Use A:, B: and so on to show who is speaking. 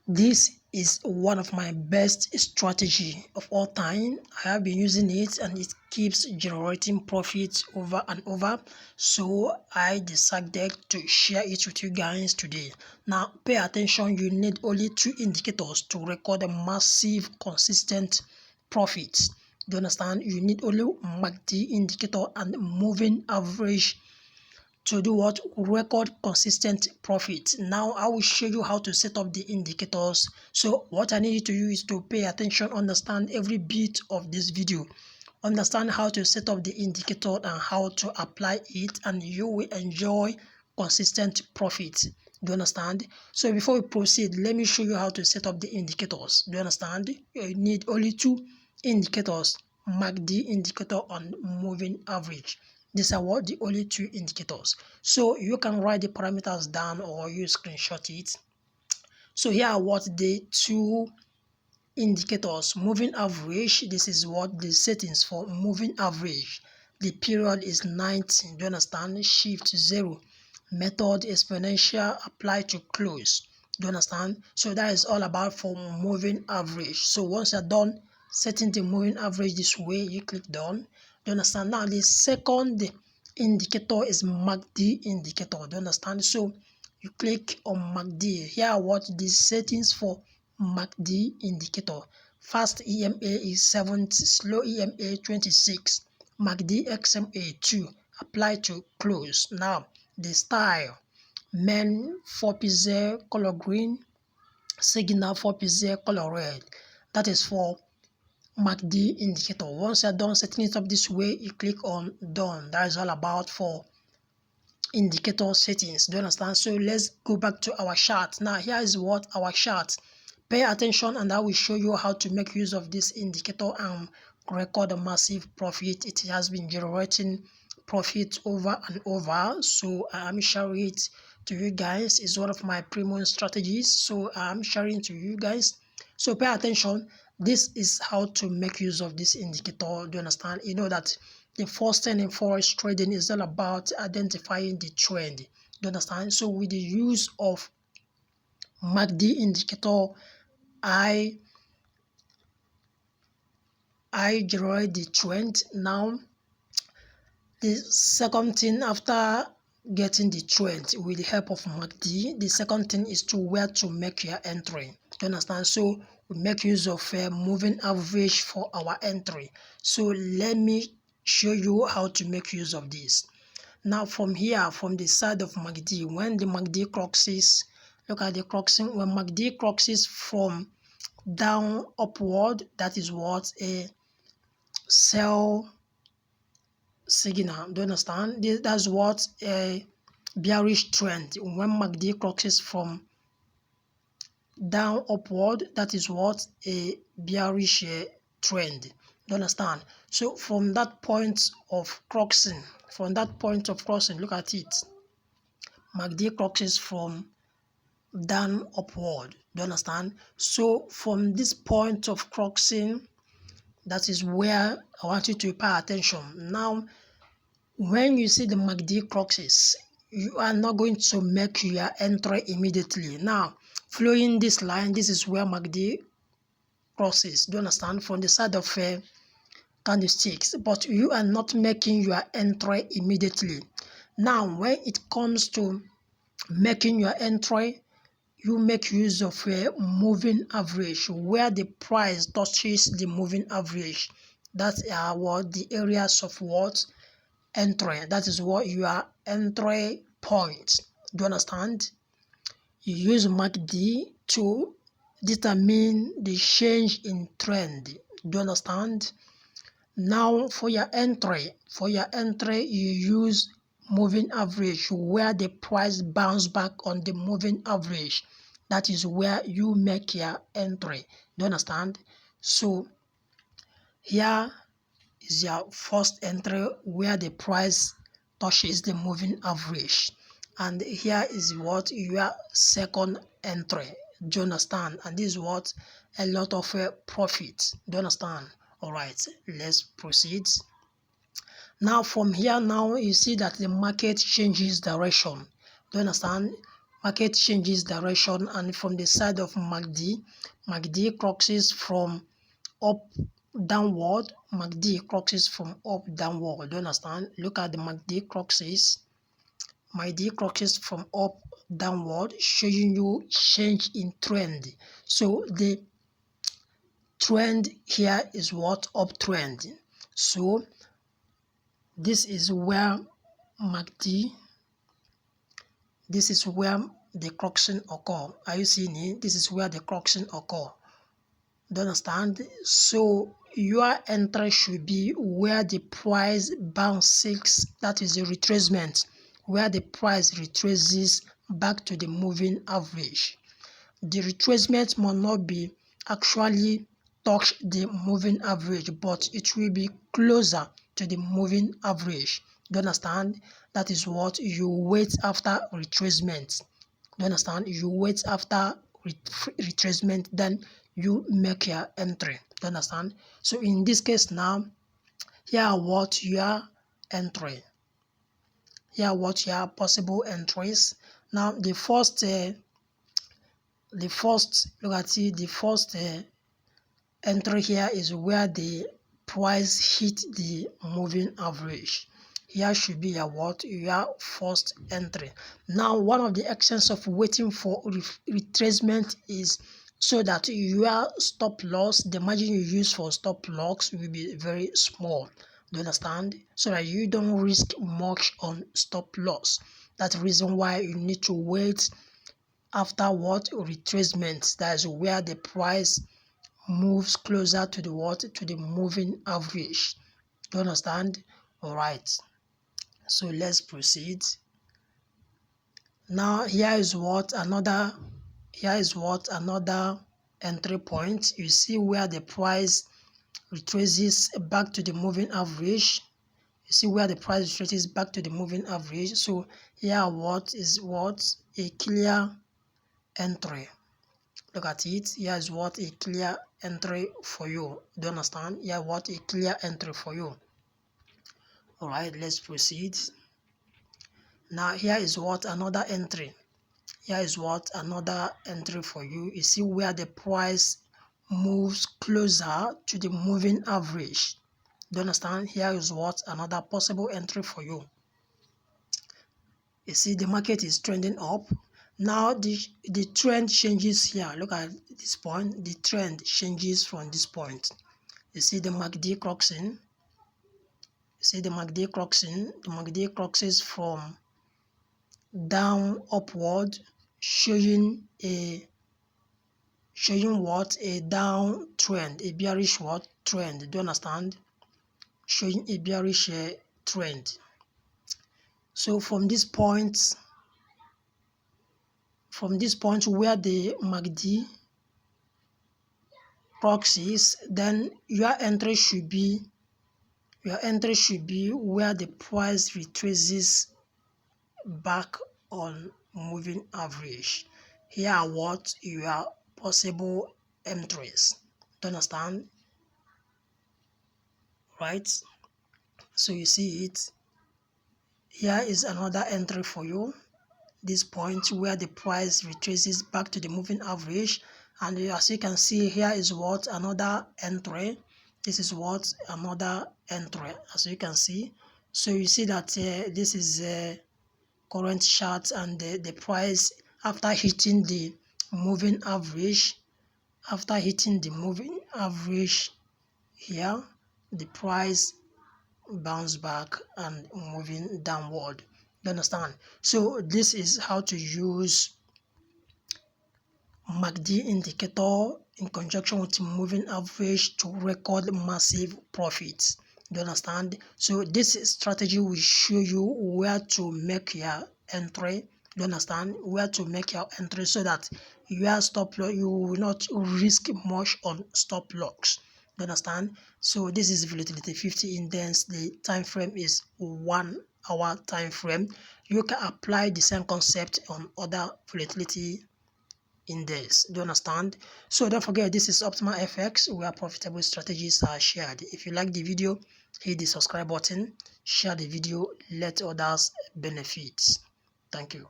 A: This is one of my best strategy of all time. I have been using it and it keeps generating profits over and over. So I decided to share it with you guys today. Now pay attention, you need only two indicators to record a massive consistent profits. Do you understand? You need only MACD indicator and moving average to do what? Record consistent profit. Now I will show you how to set up the indicators. So what I need you to do is to pay attention, understand every bit of this video, understand how to set up the indicator and how to apply it, and you will enjoy consistent profit. Do you understand? So before we proceed, let me show you how to set up the indicators. Do you understand? You need only two indicators: MACD indicator and moving average. These are what the only two indicators. So you can write the parameters down or you screenshot it. So here are what the two indicators. Moving average, this is what the settings for moving average. The period is 90. Do you understand? Shift 0. Method exponential, apply to close. Do you understand? So that is all about for moving average. So once you're done setting the moving average this way, you click done. Do you understand? Now the second indicator is MACD indicator. Do you understand? So you click on MACD. Here are what the settings for MACD indicator. Fast EMA is 70, slow EMA 26, MACD XMA 2. Apply to close. Now the style: main 4 pixel color green, signal 4 pixel color red. That is for MACD indicator. Once you're done setting it up this way, you click on done. That is all about for indicator settings. Do you understand? So let's go back to our chart. Now here is what our chart. Pay attention and I will show you how to make use of this indicator and record a massive profit. It has been generating profit over and over, so I'm sharing it to you guys. It's one of my premium strategies, so I'm sharing to you guys. So pay attention. This is how to make use of this indicator. Do you understand? You know that the first thing in forex trading is all about identifying the trend. Do you understand? So with the use of MACD indicator, I generate the trend. Now the second thing, after getting the trend with the help of MACD, the second thing is to where to make your entry. Do you understand? So we make use of a moving average for our entry. So let me show you how to make use of this. Now from here, from the side of MACD, when the MACD crosses, look at the crossing, when MACD crosses from down upward, that is what a sell signal. Do you understand? That's what a bearish trend. When MACD crosses from down upward, that is what a bearish trend. Do you understand? So from that point of crossing, look at it. MACD crosses from down upward. Do you understand? So from this point of crossing, that is where I want you to pay attention. Now, when you see the MACD crosses, you are not going to make your entry immediately. Now, following this line, this is where MACD crosses. Do you understand? From the side of candlesticks, but you are not making your entry immediately. Now, when it comes to making your entry, you make use of a moving average where the price touches the moving average. That's what the areas of what entry. That is what your entry point. Do you understand? You use MACD to determine the change in trend. Do you understand? Now for your entry, you use moving average where the price bounce back on the moving average. That is where you make your entry. Do you understand? So here is your first entry where the price touches the moving average, and here is what your second entry. Do you understand? And this is what a lot of profit. Do you understand? All right, let's proceed. Now from here, now you see that the market changes direction. Do you understand? market changes direction, and from the side of MACD crosses from up downward. MACD crosses from up downward. Do you understand? Look at the MACD crosses. MACD crosses from up downward, showing you change in trend. So the trend here is what? Uptrend. So this is where MACD, this is where the correction occur. Are you seeing it? This is where the correction occur. Do you understand? So your entry should be where the price bounces, that is a retracement, where the price retraces back to the moving average. The retracement must not be actually touch the moving average, but it will be closer to the moving average. Do you understand? That is what you wait after retracement. Do you understand? You wait after retracement, then you make your entry. Do you understand? So in this case now, here are what your entry. Here are what your possible entries. Now the first look at it, the first entry here is where the price hit the moving average. Here should be your what? Your first entry. Now one of the actions of waiting for retracement is so that your stop loss, the margin you use for stop loss, will be very small. Do you understand? So that you don't risk much on stop loss. That's the reason why you need to wait after what? Retracement. That is where the price moves closer to the what? To the moving average. Do you understand? All right. So let's proceed. Now here is what another entry point. You see where the price retraces back to the moving average. You see where the price retraces back to the moving average. So here what is what? A clear entry. Look at it. Here is what? A clear entry for you. Do you understand? Here what? A clear entry for you. All right, let's proceed. Now here is what? Another entry. Here is what? Another entry for you. You see where the price moves closer to the moving average. Do you understand? Here is what? Another possible entry for you. You see the market is trending up. Now the trend changes here. Look at this point. The trend changes from this point. You see the MACD crossing. You see the MACD crossing. The MACD crosses from down upward, showing what? A down trend, a bearish what? Trend. Do you understand? Showing a bearish trend. So from this point where the MACD crosses, then your entry should be where the price retraces back on moving average. Here are what your possible entries. Do you understand? Right? So you see it. Here is another entry for you. This point where the price retraces back to the moving average, and as you can see, here is what? Another entry. This is what? Another entry, as you can see. So you see that this is current chart, and the price after hitting the moving average, here, the price bounce back and moving downward. You understand? So this is how to use MACD indicator in conjunction with moving average to record massive profits. Do you understand? So this strategy will show you where to make your entry. Do you understand? Where to make your entry so that your stop loss, you will not risk much on stop loss. Do you understand? So this is volatility 50 index. The time frame is 1 hour time frame. You can apply the same concept on other volatility index. Do you understand? So don't forget, this is Optimal FX, where profitable strategies are shared. If you like the video, hit the subscribe button, share the video, let others benefit. Thank you.